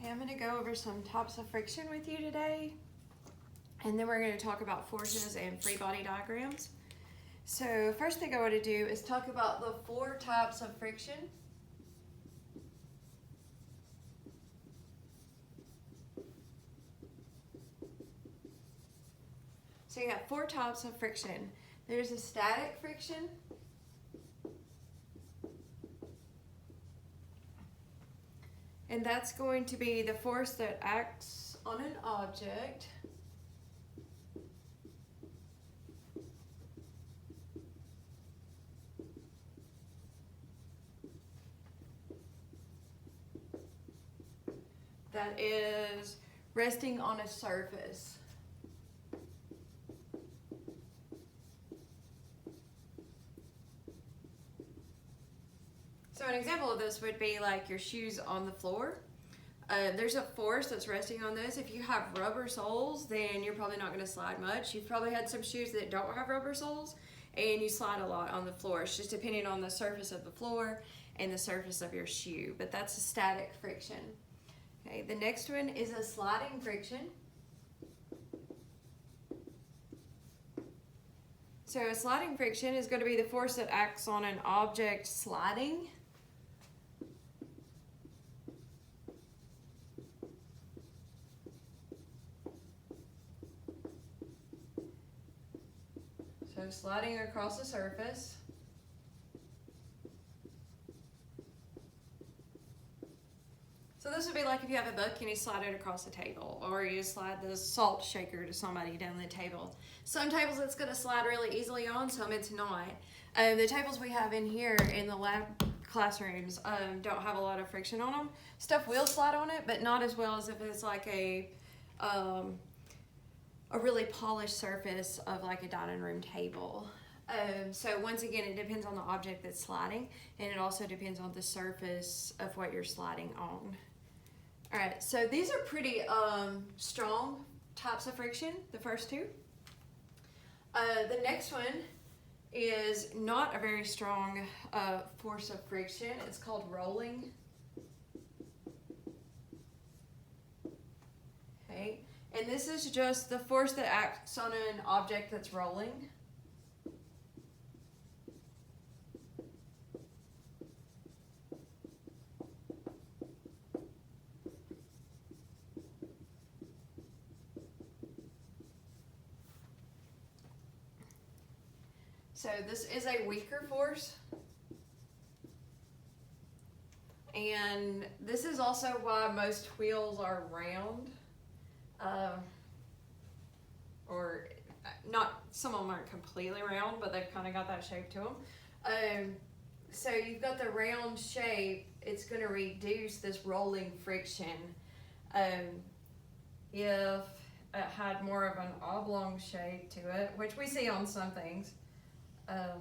Okay, I'm going to go over some types of friction with you today, and then we're going to talk about forces and free body diagrams. So first thing I want to do is talk about the 4 types of friction. So you have 4 types of friction. There's a static friction, and that's going to be the force that acts on an object. That is resting on a surface. So an example of this would be like your shoes on the floor. There's a force that's resting on those. If you have rubber soles, then you're probably not going to slide much. You've probably had some shoes that don't have rubber soles, and you slide a lot on the floor. It's just depending on the surface of the floor and the surface of your shoe, but that's a static friction. Okay, the next one is a sliding friction. So a sliding friction is going to be the force that acts on an object sliding. So sliding across the surface. So this would be like if you have a book and you slide it across the table, or you slide the salt shaker to somebody down the table. Some tables it's going to slide really easily on, some it's not. The tables we have in here in the lab classrooms don't have a lot of friction on them. Stuff will slide on it, but not as well as if it's like a really polished surface of like a dining room table. So once again, it depends on the object that's sliding, and it also depends on the surface of what you're sliding on. All right, so these are pretty strong types of friction, the first 2. The next one is not a very strong force of friction. It's called rolling. Okay, and this is just the force that acts on an object that's rolling. So this is a weaker force, and this is also why most wheels are round, or not, some of them aren't completely round, but they've kind of got that shape to them. So you've got the round shape, it's going to reduce this rolling friction. If it had more of an oblong shape to it, which we see on some things,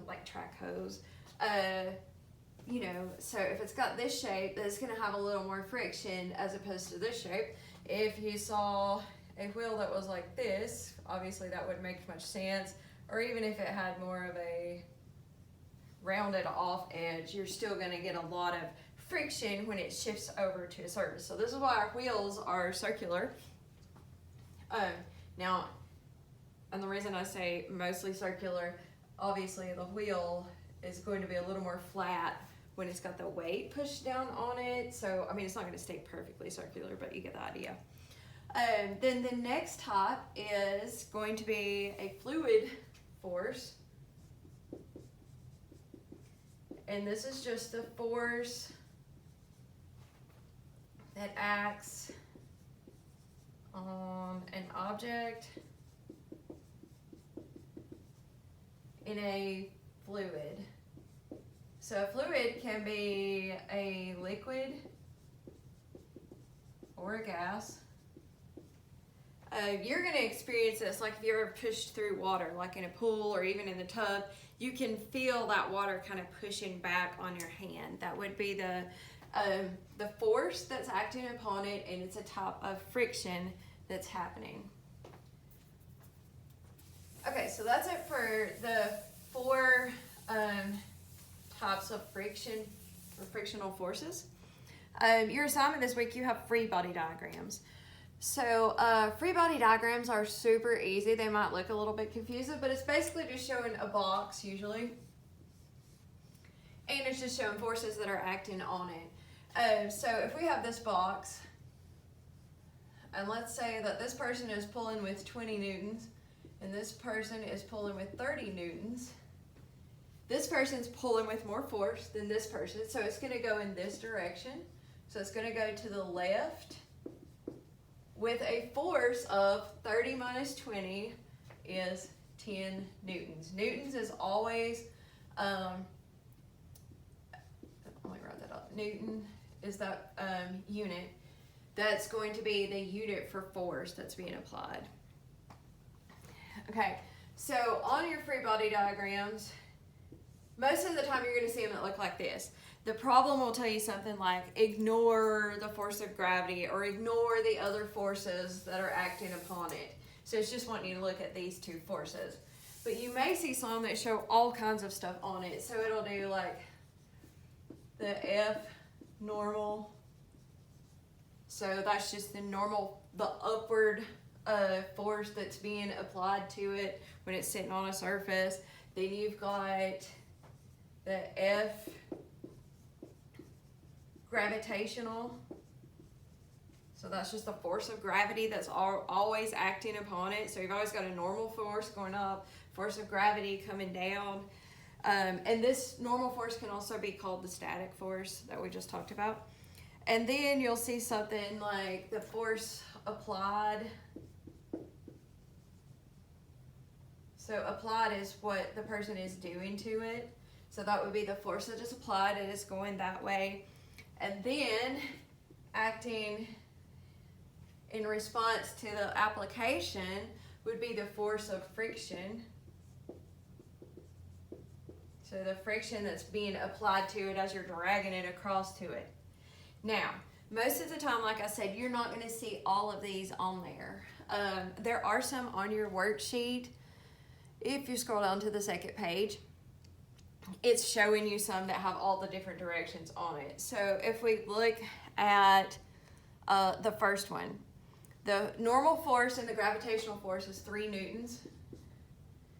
like track hose, so if it's got this shape, then it's going to have a little more friction as opposed to this shape. If you saw a wheel that was like this, obviously that wouldn't make much sense, or even if it had more of a rounded off edge, you're still going to get a lot of friction when it shifts over to a surface. So this is why our wheels are circular. Now, and the reason I say mostly circular, obviously the wheel is going to be a little more flat when it's got the weight pushed down on it. So, I mean, it's not going to stay perfectly circular, but you get the idea. Then the next type is going to be a fluid force. And this is just the force that acts on an object in a fluid. So a fluid can be a liquid or a gas. You're going to experience this like if you ever pushed through water, like in a pool or even in the tub. You can feel that water kind of pushing back on your hand. That would be the force that's acting upon it, and it's a type of friction that's happening. Okay, so that's it for the 4 types of friction or frictional forces. Your assignment this week, you have free body diagrams. So free body diagrams are super easy. They might look a little bit confusing, but it's basically just showing a box usually. And it's just showing forces that are acting on it. So if we have this box, and let's say that this person is pulling with 20 newtons, and this person is pulling with 30 newtons. This person's pulling with more force than this person, so it's going to go in this direction. So it's going to go to the left with a force of 30 minus 20 is 10 newtons. Newtons is always, let me write that up. Newton is that unit. That's going to be the unit for force that's being applied. Okay, so on your free body diagrams, most of the time you're going to see them that look like this. The problem will tell you something like ignore the force of gravity or ignore the other forces that are acting upon it. So it's just wanting you to look at these two forces. But you may see some that show all kinds of stuff on it. So it'll do like the F normal. So that's just the normal, the upward force that's being applied to it when it's sitting on a surface. Then you've got the F gravitational. So that's just the force of gravity that's always acting upon it. So you've always got a normal force going up, force of gravity coming down. And this normal force can also be called the static force that we just talked about. And then you'll see something like the force applied. So applied is what the person is doing to it. So that would be the force that is applied. It is going that way. And then acting in response to the application would be the force of friction. So the friction that's being applied to it as you're dragging it across to it. Now, most of the time, like I said, you're not going to see all of these on there. There are some on your worksheet. If you scroll down to the second page, it's showing you some that have all the different directions on it. So if we look at the first one, the normal force and the gravitational force is 3 newtons.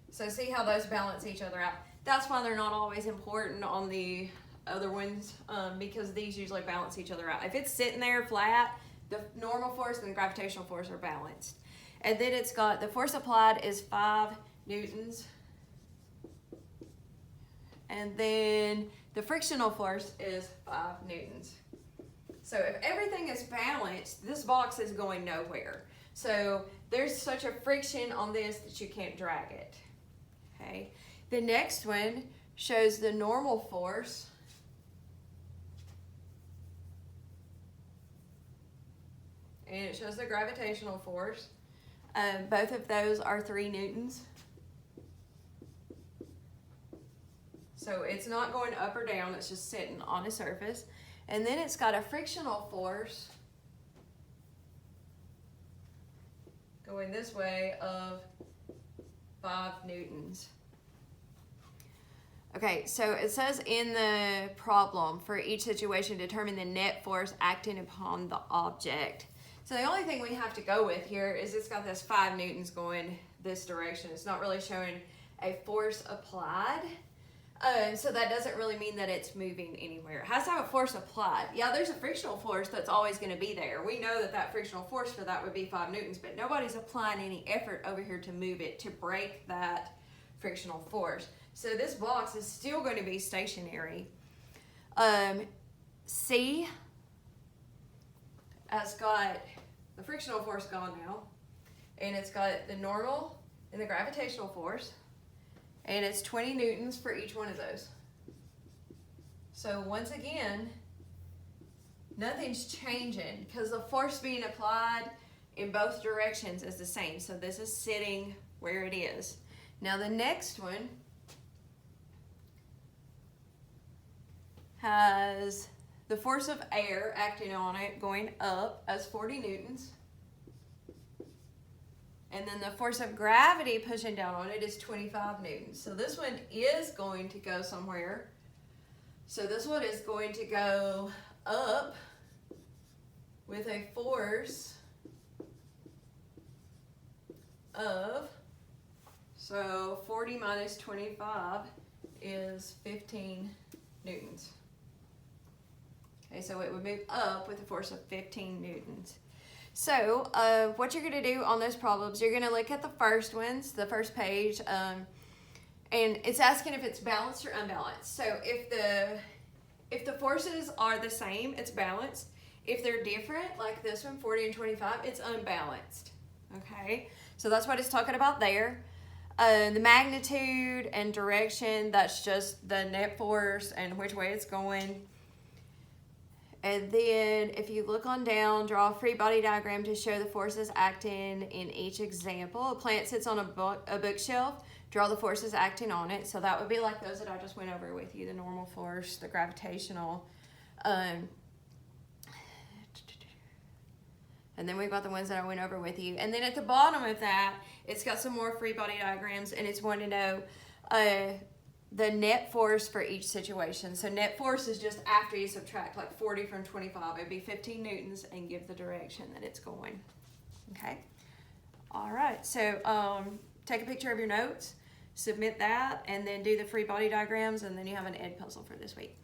So see how those balance each other out. That's why they're not always important on the other ones, because these usually balance each other out. If it's sitting there flat, the normal force and the gravitational force are balanced. And then it's got the force applied is 5 newtons. And then the frictional force is 5 newtons. So if everything is balanced, this box is going nowhere. So there's such a friction on this that you can't drag it. Okay. The next one shows the normal force. And it shows the gravitational force. Both of those are 3 newtons. So it's not going up or down, it's just sitting on a surface. And then it's got a frictional force going this way of 5 newtons. Okay, so it says in the problem, for each situation, determine the net force acting upon the object. So the only thing we have to go with here is it's got this 5 newtons going this direction. It's not really showing a force applied. So that doesn't really mean that it's moving anywhere. It has to have a force applied. Yeah, there's a frictional force that's always going to be there. We know that that frictional force for that would be 5 newtons, but nobody's applying any effort over here to move it, to break that frictional force. So this box is still going to be stationary. C has got the frictional force gone now, and it's got the normal and the gravitational force. And it's 20 newtons for each one of those. So once again, nothing's changing because the force being applied in both directions is the same. So this is sitting where it is. Now the next one has the force of air acting on it going up as 40 newtons. And then the force of gravity pushing down on it is 25 newtons. So this one is going to go somewhere. So this one is going to go up with a force of, so 40 minus 25 is 15 newtons. Okay, so it would move up with a force of 15 newtons. So what you're going to do on those problems, you're going to look at the first ones, the first page, and it's asking if it's balanced or unbalanced. So if the forces are the same, it's balanced. If they're different, like this one, 40 and 25, it's unbalanced. Okay, so that's what it's talking about there. The magnitude and direction, that's just the net force and which way it's going. And then if you look on down, draw a free body diagram to show the forces acting in each example. A plant sits on a bookshelf, draw the forces acting on it. So that would be like those that I just went over with you, the normal force, the gravitational. And then we've got the ones that I went over with you. And then at the bottom of that, it's got some more free body diagrams, and it's wanting to know the net force for each situation. So net force is just after you subtract like 40 from 25. It'd be 15 newtons and give the direction that it's going. Okay. All right. So take a picture of your notes, submit that, and then do the free body diagrams, and then you have an ed puzzle for this week.